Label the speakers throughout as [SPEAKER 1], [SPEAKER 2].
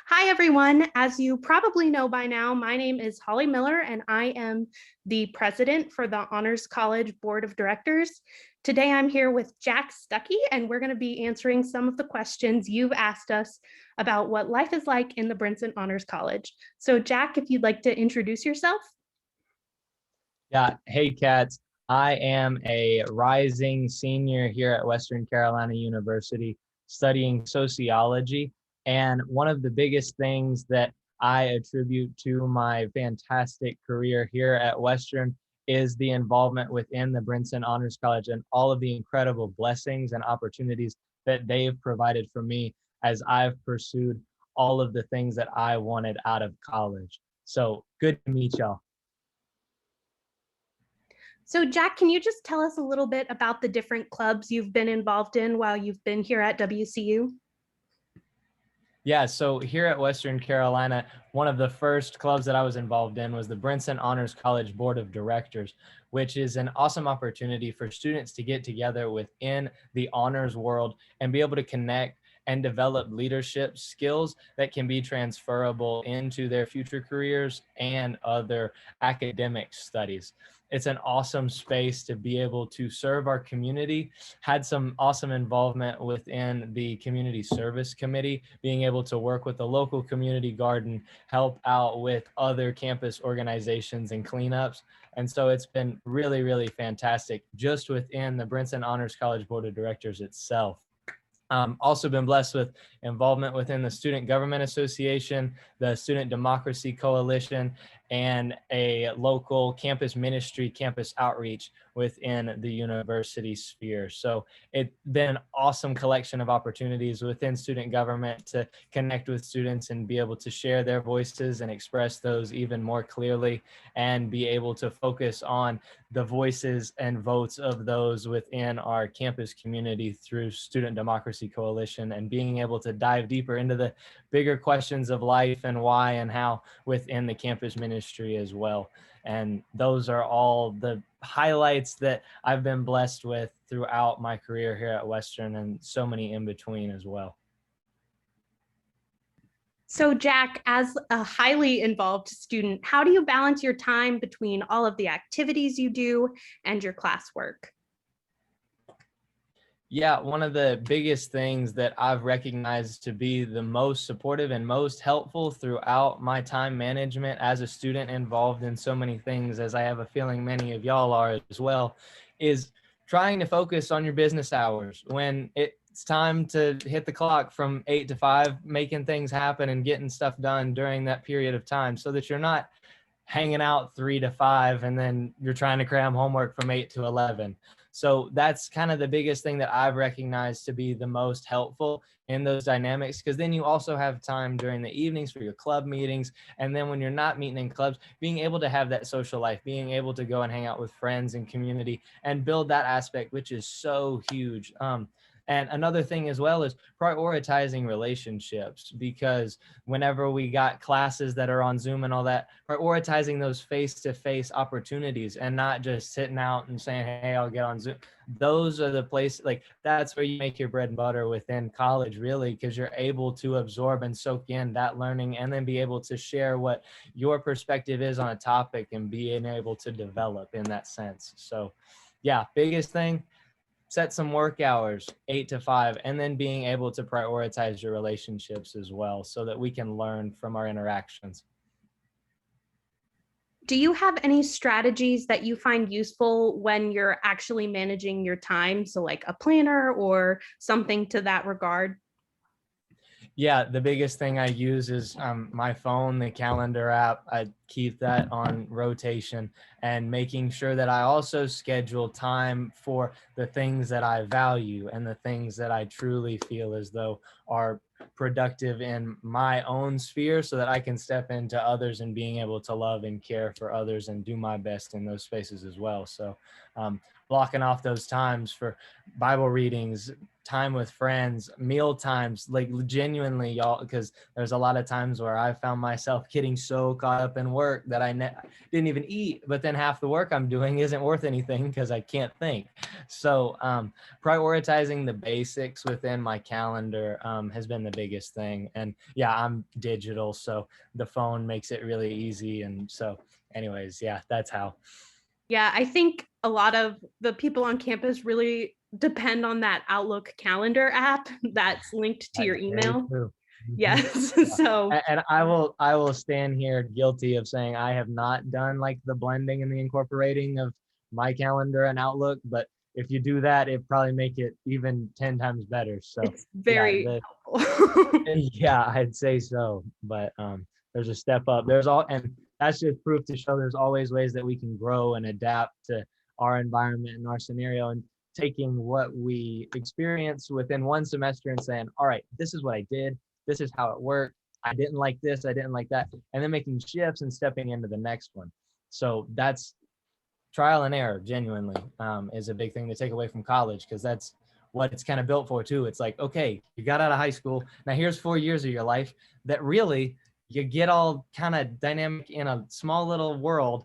[SPEAKER 1] Hi, everyone. As you probably know by now, my name is Holly Miller, and I am the president for the Honors College Board of Directors. Today, I'm here with Jack Stuckey, and we're going to be answering some of the questions you've asked us about what life is like in the Brinson Honors College. So, Jack, if you'd like to introduce yourself.
[SPEAKER 2] Yeah, hey cats. I am a rising senior here at Western Carolina University studying sociology. And one of the biggest things that I attribute to my fantastic career here at Western is the involvement within the Brinson Honors College and all of the incredible blessings and opportunities that they've provided for me as I've pursued all of the things that I wanted out of college. So good to meet y'all.
[SPEAKER 1] So, Jack, can you just tell us a little bit about the different clubs you've been involved in while you've been here at WCU?
[SPEAKER 2] Yeah, so here at Western Carolina, one of the first clubs that I was involved in was the Brinson Honors College Board of Directors, which is an awesome opportunity for students to get together within the honors world and be able to connect and develop leadership skills that can be transferable into their future careers and other academic studies. It's an awesome space to be able to serve our community. Had some awesome involvement within the community service committee, being able to work with the local community garden, help out with other campus organizations and cleanups. And so it's been really, really fantastic just within the Brinson Honors College Board of Directors itself. Also been blessed with involvement within the Student Government Association, the Student Democracy Coalition, and a local campus ministry, campus outreach within the university sphere. So it's been an awesome collection of opportunities within student government to connect with students and be able to share their voices and express those even more clearly and be able to focus on the voices and votes of those within our campus community through Student Democracy Coalition and being able to dive deeper into the bigger questions of life and why and how within the campus ministry as well. And those are all the highlights that I've been blessed with throughout my career here at Western and so many in between as well.
[SPEAKER 1] So, Jack, as a highly involved student, how do you balance your time between all of the activities you do and your classwork?
[SPEAKER 2] Yeah, one of the biggest things that I've recognized to be the most supportive and most helpful throughout my time management as a student involved in so many things, as I have a feeling many of y'all are as well, is trying to focus on your business hours. When it's time to hit the clock from 8 to 5, making things happen and getting stuff done during that period of time so that you're not hanging out 3 to 5 and then you're trying to cram homework from 8 to 11. So that's kind of the biggest thing that I've recognized to be the most helpful in those dynamics, because then you also have time during the evenings for your club meetings. And then when you're not meeting in clubs, being able to have that social life, being able to go and hang out with friends and community and build that aspect, which is so huge. And another thing as well is prioritizing relationships, because whenever we got classes that are on Zoom and all that, prioritizing those face-to-face opportunities and not just sitting out and saying, hey, I'll get on Zoom. Those are the places, like that's where you make your bread and butter within college, really, because you're able to absorb and soak in that learning and then be able to share what your perspective is on a topic and being able to develop in that sense. So yeah, biggest thing, set some work hours, 8 to 5, and then being able to prioritize your relationships as well so that we can learn from our interactions.
[SPEAKER 1] Do you have any strategies that you find useful when you're actually managing your time? So, like a planner or something to that regard?
[SPEAKER 2] Yeah, the biggest thing I use is my phone, the calendar app. I keep that on rotation and making sure that I also schedule time for the things that I value and the things that I truly feel as though are productive in my own sphere so that I can step into others and being able to love and care for others and do my best in those spaces as well. So blocking off those times for Bible readings, time with friends, meal times, like genuinely, y'all, because there's a lot of times where I found myself getting so caught up in work that I didn't even eat, but then half the work I'm doing isn't worth anything because I can't think. So prioritizing the basics within my calendar has been the biggest thing. And yeah, I'm digital, so the phone makes it really easy. And so anyways, yeah, that's how.
[SPEAKER 1] Yeah, I think a lot of the people on campus really depend on that Outlook calendar app that's linked to your
[SPEAKER 2] That's very
[SPEAKER 1] email.
[SPEAKER 2] true. Mhm.
[SPEAKER 1] Yes.
[SPEAKER 2] Yeah.
[SPEAKER 1] So
[SPEAKER 2] And I will stand here guilty of saying I have not done like the blending and the incorporating of my calendar and Outlook, but if you do that, it probably make it even 10 times better. So
[SPEAKER 1] it's
[SPEAKER 2] yeah,
[SPEAKER 1] very helpful.
[SPEAKER 2] yeah, I'd say so. But there's a step up. There's all, and that's just proof to show there's always ways that we can grow and adapt to our environment and our scenario, and taking what we experience within one semester and saying, all right, this is what I did. This is how it worked. I didn't like this. I didn't like that. And then making shifts and stepping into the next one. So that's trial and error, genuinely, is a big thing to take away from college, because that's what it's kind of built for too. It's like, okay, you got out of high school. Now here's 4 years of your life that really you get all kind of dynamic in a small little world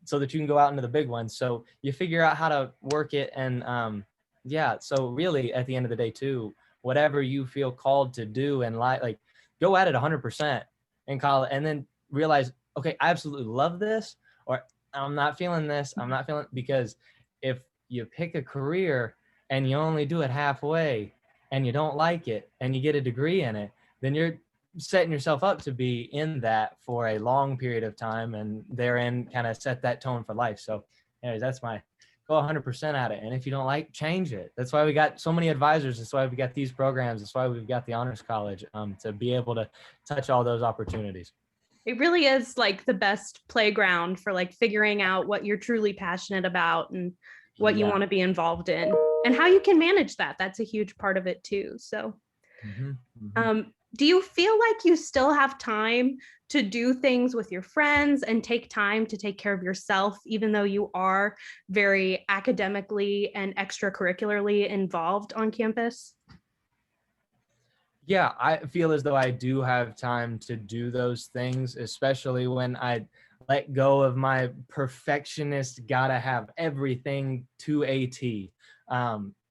[SPEAKER 2] so that you can go out into the big one. So you figure out how to work it. And yeah, so really at the end of the day too, whatever you feel called to do and like go at it 100% in college, and then realize, okay, I absolutely love this, or I'm not feeling this. I'm not feeling, because if you pick a career and you only do it halfway and you don't like it and you get a degree in it, then you're setting yourself up to be in that for a long period of time, and therein kind of set that tone for life. So anyways, that's my go 100% at it. And if you don't like, change it. That's why we got so many advisors. That's why we got these programs. That's why we've got the Honors College, to be able to touch all those opportunities.
[SPEAKER 1] It really is like the best playground for like figuring out what you're truly passionate about and what you
[SPEAKER 2] Yeah.
[SPEAKER 1] want to be involved in and how you can manage that. That's a huge part of it too. So
[SPEAKER 2] Mm-hmm. Mm-hmm.
[SPEAKER 1] do you feel like you still have time to do things with your friends and take time to take care of yourself, even though you are very academically and extracurricularly involved on campus?
[SPEAKER 2] Yeah, I feel as though I do have time to do those things, especially when I let go of my perfectionist, gotta have everything to a T,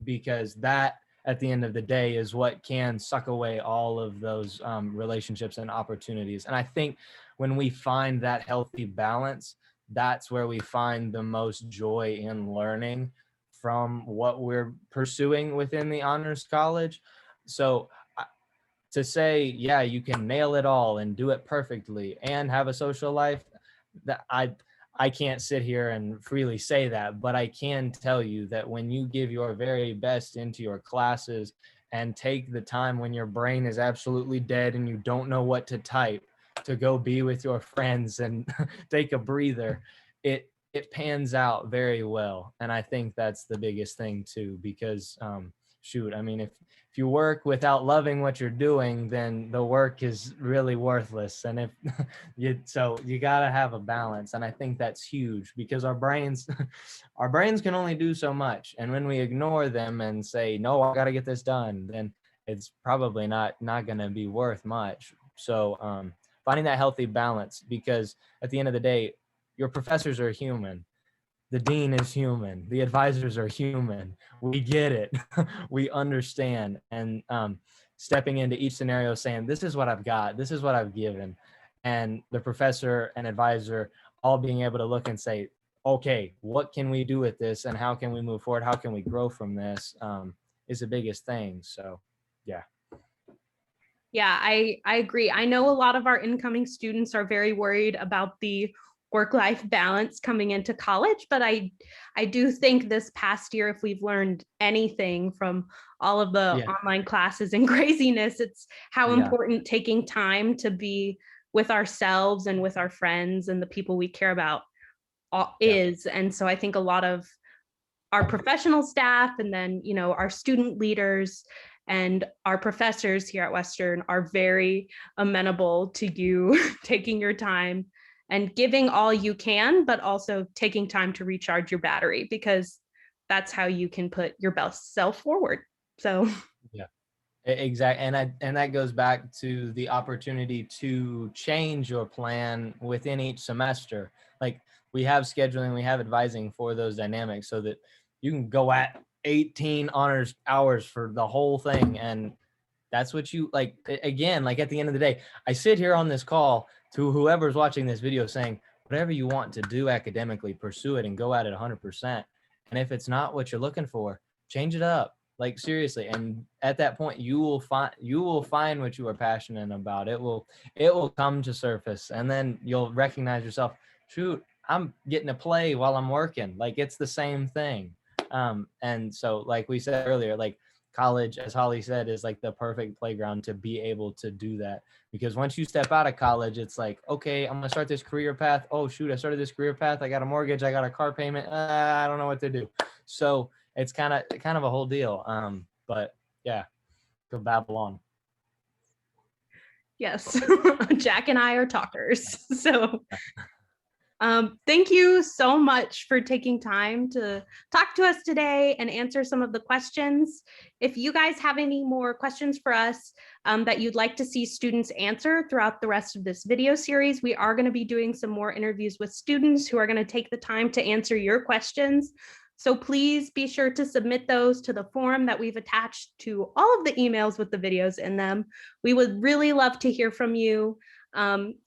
[SPEAKER 2] because that at the end of the day is what can suck away all of those relationships and opportunities. And I think when we find that healthy balance, that's where we find the most joy in learning from what we're pursuing within the Honors College. So to say, yeah, you can nail it all and do it perfectly and have a social life, that I can't sit here and freely say that, but I can tell you that when you give your very best into your classes and take the time when your brain is absolutely dead and you don't know what to type, to go be with your friends and take a breather, it pans out very well. And I think that's the biggest thing too, because shoot, I mean, if you work without loving what you're doing, then the work is really worthless. And if you got to have a balance. And I think that's huge, because our brains our brains can only do so much. And when we ignore them and say, no, I got to get this done, then it's probably not going to be worth much. So finding that healthy balance, because at the end of the day, your professors are human. The dean is human. The advisors are human. We get it. We understand. And stepping into each scenario saying, this is what I've got. This is what I've given. And the professor and advisor all being able to look and say, okay, what can we do with this? And how can we move forward? How can we grow from this, is the biggest thing. So, yeah.
[SPEAKER 1] Yeah, I agree. I know a lot of our incoming students are very worried about the work-life balance coming into college, but I do think this past year, if we've learned anything from all of the
[SPEAKER 2] Yeah.
[SPEAKER 1] online classes and craziness, it's how
[SPEAKER 2] Yeah.
[SPEAKER 1] important taking time to be with ourselves and with our friends and the people we care about is. And so I think a lot of our professional staff and then, you know, our student leaders and our professors here at Western are very amenable to you taking your time and giving all you can, but also taking time to recharge your battery, because that's how you can put your best self forward. So
[SPEAKER 2] Yeah. Exactly. And that goes back to the opportunity to change your plan within each semester. Like we have scheduling, we have advising for those dynamics, so that you can go at 18 honors hours for the whole thing and That's what you like. Again, like at the end of the day, I sit here on this call to whoever's watching this video saying, whatever you want to do academically, pursue it and go at it 100%. And if it's not what you're looking for, change it up. Like seriously. And at that point, you will find what you are passionate about. It will come to surface, and then you'll recognize yourself. Shoot, I'm getting to play while I'm working. Like it's the same thing. And so, like we said earlier, like college, as Holly said, is like the perfect playground to be able to do that. Because once you step out of college, it's like, okay, I'm gonna start this career path. Oh shoot, I started this career path. I got a mortgage. I got a car payment. I don't know what to do. So it's kind of a whole deal. But yeah, go babble on.
[SPEAKER 1] Yes, Jack and I are talkers. So thank you so much for taking time to talk to us today and answer some of the questions. If you guys have any more questions for us that you'd like to see students answer throughout the rest of this video series, we are going to be doing some more interviews with students who are going to take the time to answer your questions. So please be sure to submit those to the form that we've attached to all of the emails with the videos in them. We would really love to hear from you.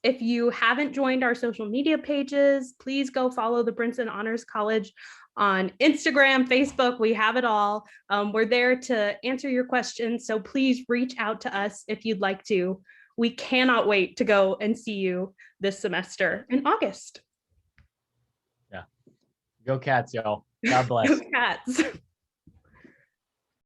[SPEAKER 1] If you haven't joined our social media pages, please go follow the Brinson Honors College on Instagram, Facebook. We have it all. We're there to answer your questions. So please reach out to us if you'd like to. We cannot wait to go and see you this semester in August.
[SPEAKER 2] Yeah. Go Cats, y'all. God bless.
[SPEAKER 1] Go Cats.